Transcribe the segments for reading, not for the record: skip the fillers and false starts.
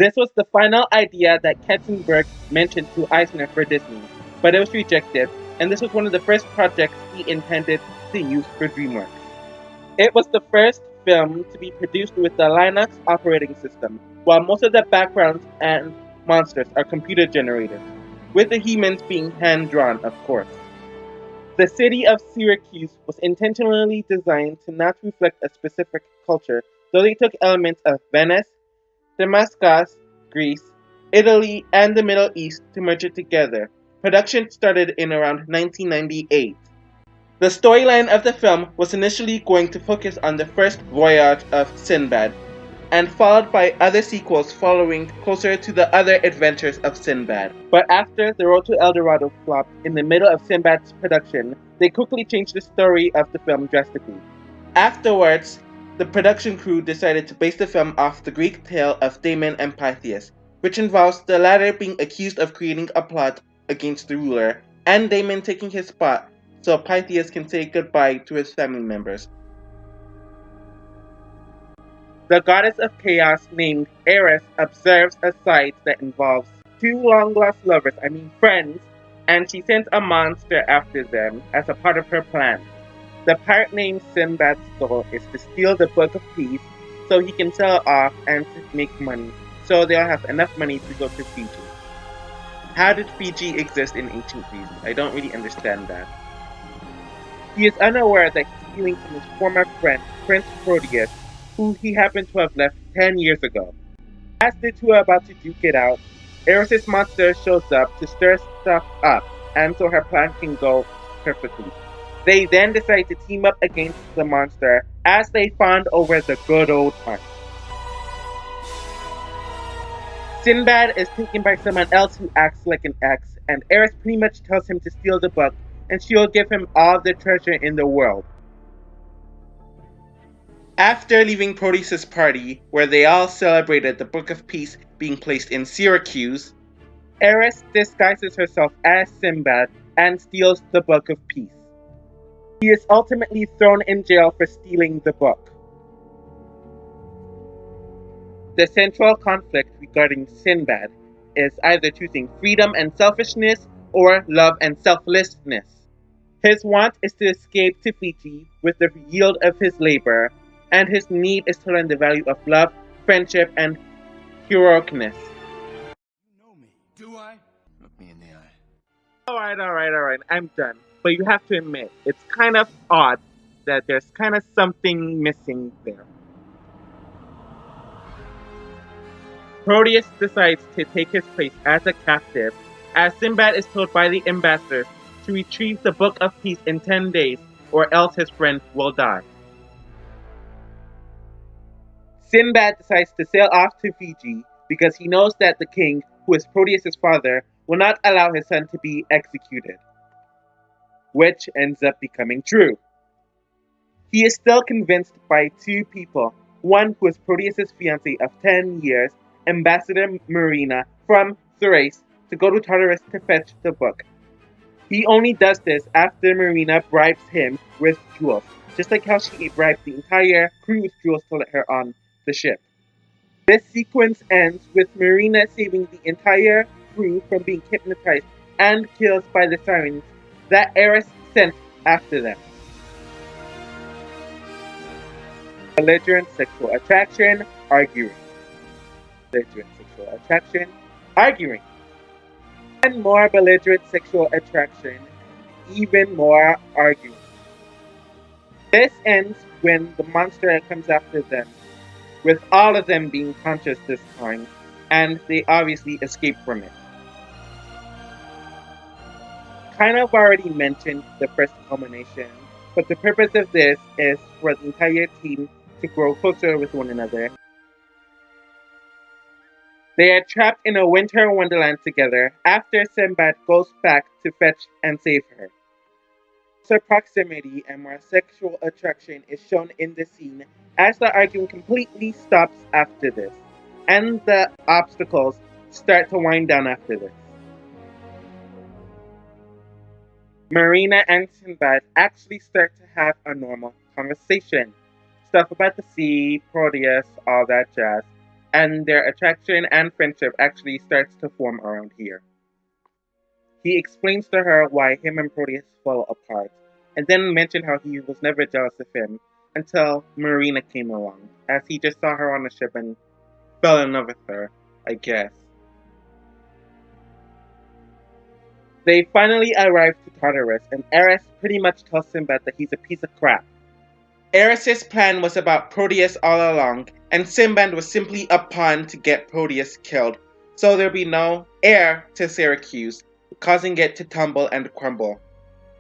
This was the final idea that Katzenberg mentioned to Eisner for Disney, but it was rejected, and this was one of the first projects he intended to use for DreamWorks. It was the first film to be produced with the Linux operating system, while most of the backgrounds and monsters are computer generated, with the humans being hand-drawn, of course. The city of Syracuse was intentionally designed to not reflect a specific culture, though they took elements of Venice, Damascus, Greece, Italy, and the Middle East to merge it together. Production started in around 1998. The storyline of the film was initially going to focus on the first voyage of Sinbad, and followed by other sequels following closer to the other adventures of Sinbad. But after The Road to El Dorado flopped in the middle of Sinbad's production, they quickly changed the story of the film drastically. Afterwards, the production crew decided to base the film off the Greek tale of Damon and Pythias, which involves the latter being accused of creating a plot against the ruler, and Damon taking his spot so Pythias can say goodbye to his family members. The goddess of chaos named Eris observes a sight that involves two long-lost lovers, friends, and she sends a monster after them as a part of her plan. The pirate named Sinbad's goal is to steal the Book of Peace so he can sell it off and to make money, so they'll have enough money to go to Fiji. How did Fiji exist in ancient Greece? I don't really understand that. He is unaware that he's stealing from his former friend, Prince Proteus, who he happened to have left 10 years ago. As the two are about to duke it out, Eris's monster shows up to stir stuff up, and so her plan can go perfectly. They then decide to team up against the monster as they bond over the good old times. Sinbad is taken by someone else who acts like an ex, and Eris pretty much tells him to steal the book, and she'll give him all the treasure in the world. After leaving Proteus' party, where they all celebrated the Book of Peace being placed in Syracuse, Eris disguises herself as Sinbad and steals the Book of Peace. He is ultimately thrown in jail for stealing the book. The central conflict regarding Sinbad is either choosing freedom and selfishness or love and selflessness. His want is to escape to Fiji with the yield of his labor, and his need is to learn the value of love, friendship, and heroicness. You know me, do I? Look me in the eye. Alright, I'm done. But you have to admit, it's kind of odd that there's kind of something missing there. Proteus decides to take his place as a captive, as Sinbad is told by the ambassadors to retrieve the Book of Peace in 10 days, or else his friend will die. Sinbad decides to sail off to Fiji because he knows that the king, who is Proteus' father, will not allow his son to be executed, which ends up becoming true. He is still convinced by two people, one who is Proteus' fiancée of 10 years, Ambassador Marina from Thrace, to go to Tartarus to fetch the book. He only does this after Marina bribes him with jewels, just like how she bribed the entire crew with jewels to let her on the ship. This sequence ends with Marina saving the entire crew from being hypnotized and killed by the sirens that Eris sent after them. Belligerent sexual attraction, arguing. Belligerent sexual attraction, arguing. And more belligerent sexual attraction, even more arguing. This ends when the monster comes after them, with all of them being conscious this time, and they obviously escape from it. Kind of already mentioned the first culmination, but the purpose of this is for the entire team to grow closer with one another. They are trapped in a winter wonderland together after Sinbad goes back to fetch and save her. So proximity and more sexual attraction is shown in the scene as the argument completely stops after this, and the obstacles start to wind down after this. Marina and Sinbad actually start to have a normal conversation. Stuff about the sea, Proteus, all that jazz. and their attraction and friendship actually starts to form around here. He explains to her why him and Proteus fell apart, and then mentioned how he was never jealous of him until Marina came along, as he just saw her on a ship and fell in love with her, I guess. They finally arrive to Tartarus, and Eris pretty much tells Sinbad that he's a piece of crap. Eris's plan was about Proteus all along, and Sinbad was simply a pawn to get Proteus killed, so there'd be no heir to Syracuse, causing it to tumble and crumble.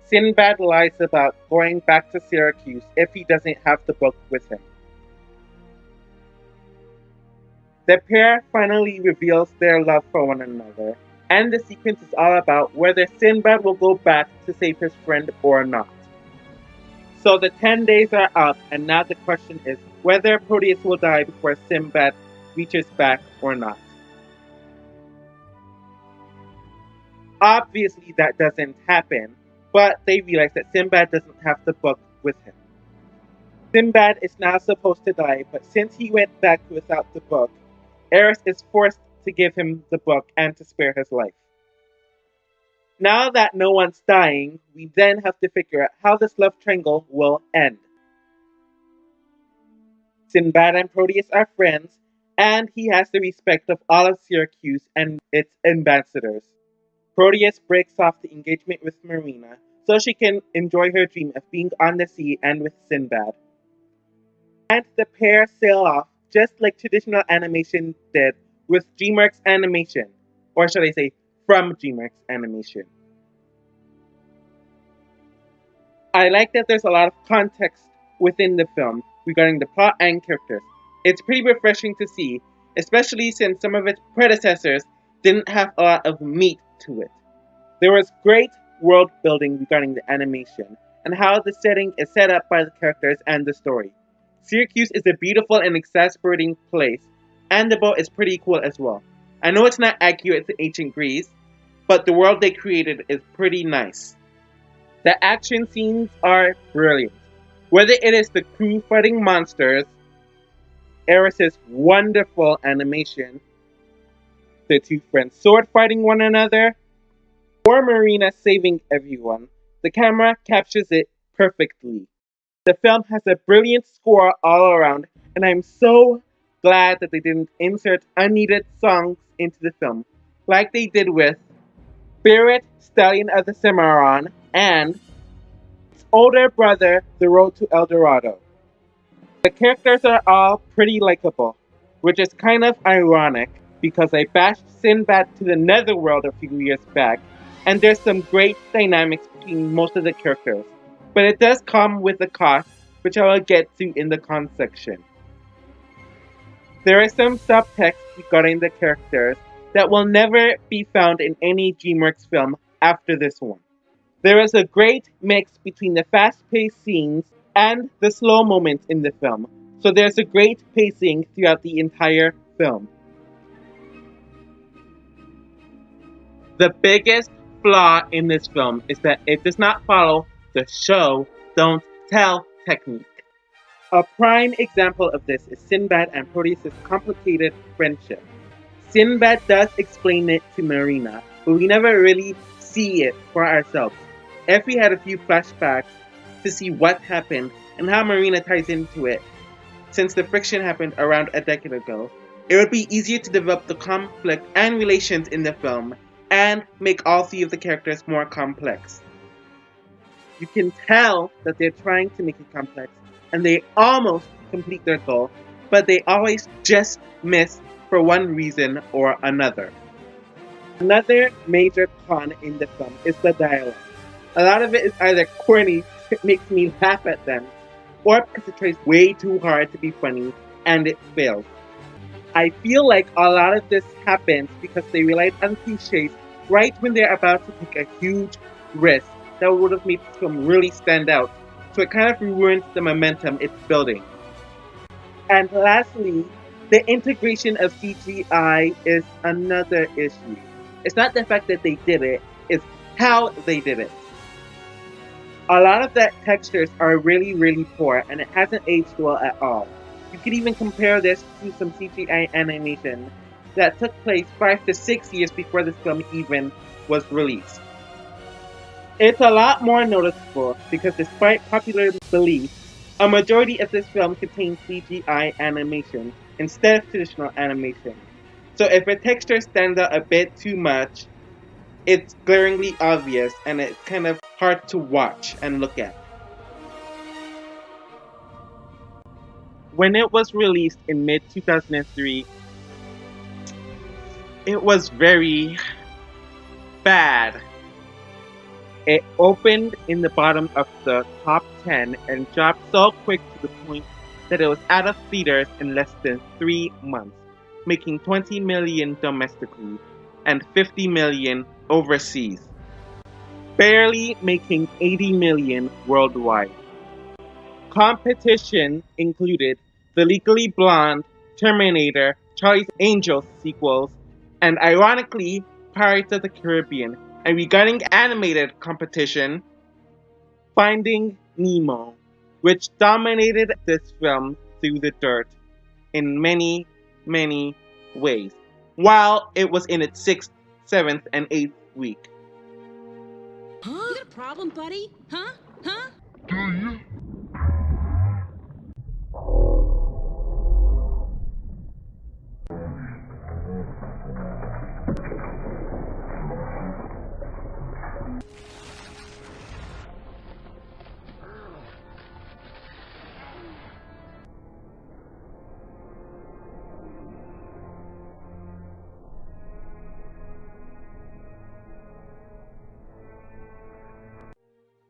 Sinbad lies about going back to Syracuse if he doesn't have the book with him. The pair finally reveals their love for one another, and the sequence is all about whether Sinbad will go back to save his friend or not. So the 10 days are up, and now the question is whether Proteus will die before Sinbad reaches back or not. Obviously that doesn't happen, but they realize that Sinbad doesn't have the book with him. Sinbad is now supposed to die, but since he went back without the book, Eris is forced to give him the book and to spare his life. Now that no one's dying, we then have to figure out how this love triangle will end. Sinbad and Proteus are friends, and he has the respect of all of Syracuse and its ambassadors. Proteus breaks off the engagement with Marina so she can enjoy her dream of being on the sea and with Sinbad. And the pair sail off just like traditional animation did with DreamWorks animation, or should I say, from DreamWorks animation. I like that there's a lot of context within the film regarding the plot and characters. It's pretty refreshing to see, especially since some of its predecessors didn't have a lot of meat to it. There was great world building regarding the animation and how the setting is set up by the characters and the story. Syracuse is a beautiful and exasperating place, and the boat is pretty cool as well. I know it's not accurate to ancient Greece, but the world they created is pretty nice. The action scenes are brilliant. Whether it is the crew fighting monsters, Eris's wonderful animation, the two friends sword fighting one another, or Marina saving everyone, the camera captures it perfectly. The film has a brilliant score all around, and I'm so glad that they didn't insert unneeded songs into the film, like they did with Spirit, Stallion of the Cimarron, and its older brother, The Road to El Dorado. The characters are all pretty likable, which is kind of ironic because I bashed Sinbad to the netherworld a few years back, and there's some great dynamics between most of the characters. But it does come with a cost, which I will get to in the con section. There is some subtext regarding the characters that will never be found in any DreamWorks film after this one. There is a great mix between the fast-paced scenes and the slow moments in the film, so there's a great pacing throughout the entire film. The biggest flaw in this film is that it does not follow the show, don't tell technique. A prime example of this is Sinbad and Proteus' complicated friendship. Sinbad does explain it to Marina, but we never really see it for ourselves. If we had a few flashbacks to see what happened and how Marina ties into it, since the friction happened around a decade ago, it would be easier to develop the conflict and relations in the film and make all three of the characters more complex. You can tell that they're trying to make it complex, and they almost complete their goal, but they always just miss for one reason or another. Another major con in the film is the dialogue. A lot of it is either corny, it makes me laugh at them, or because it tries way too hard to be funny, and it fails. I feel like a lot of this happens because they relied on cliches right when they're about to take a huge risk that would have made the film really stand out, so it kind of ruins the momentum it's building. And lastly, the integration of CGI is another issue. It's not the fact that they did it, it's how they did it. A lot of the textures are really, really poor, and it hasn't aged well at all. You could even compare this to some CGI animation that took place 5 to 6 years before this film even was released. It's a lot more noticeable because despite popular belief, a majority of this film contains CGI animation instead of traditional animation. So if a texture stands out a bit too much, it's glaringly obvious and it's kind of hard to watch and look at. When it was released in mid 2003, it was very bad. It opened in the bottom of the top 10 and dropped so quick to the point that it was out of theaters in less than 3 months, making 20 million domestically and 50 million overseas, barely making 80 million worldwide. Competition included the Legally Blonde, Terminator, Charlie's Angels sequels, and ironically, Pirates of the Caribbean. And regarding animated competition, Finding Nemo, which dominated this film through the dirt in many, many ways, while it was in its 6th, 7th, and 8th week. Huh? You got a problem, buddy? Huh? Huh? Do you?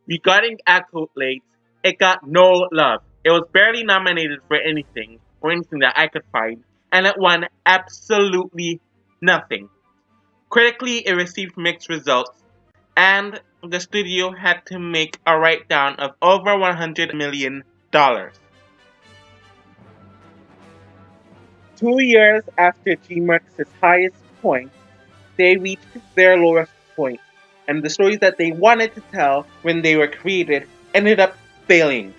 Regarding accolades, it got no love. It was barely nominated for anything, or anything that I could find, and it won absolutely nothing. Critically, it received mixed results, and the studio had to make a write-down of over $100 million. 2 years after DreamWorks' highest point, they reached their lowest point, and the stories that they wanted to tell when they were created ended up failing.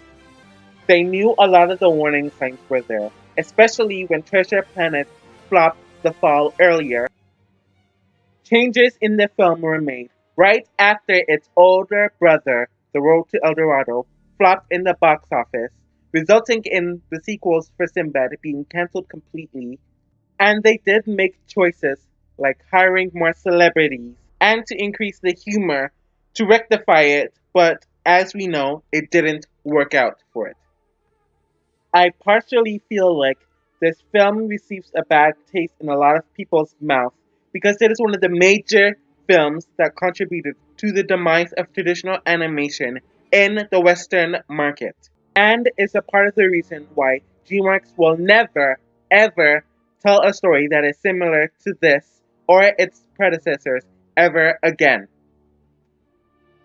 They knew a lot of the warning signs were there, especially when Treasure Planet flopped the fall earlier. Changes in the film were made right after its older brother, The Road to El Dorado, flopped in the box office, resulting in the sequels for Sinbad being cancelled completely. And they did make choices like hiring more celebrities and to increase the humor to rectify it, but as we know, it didn't work out for it. I partially feel like this film receives a bad taste in a lot of people's mouth because it is one of the major films that contributed to the demise of traditional animation in the Western market, and is a part of the reason why DreamWorks will never, ever tell a story that is similar to this or its predecessors ever again.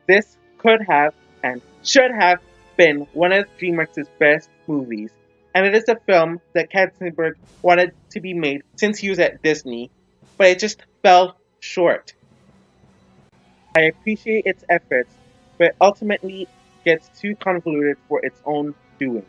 This could have and should have been one of DreamWorks' best movies, and it is a film that Katzenberg wanted to be made since he was at Disney, but it just fell short. I appreciate its efforts, but ultimately gets too convoluted for its own doing.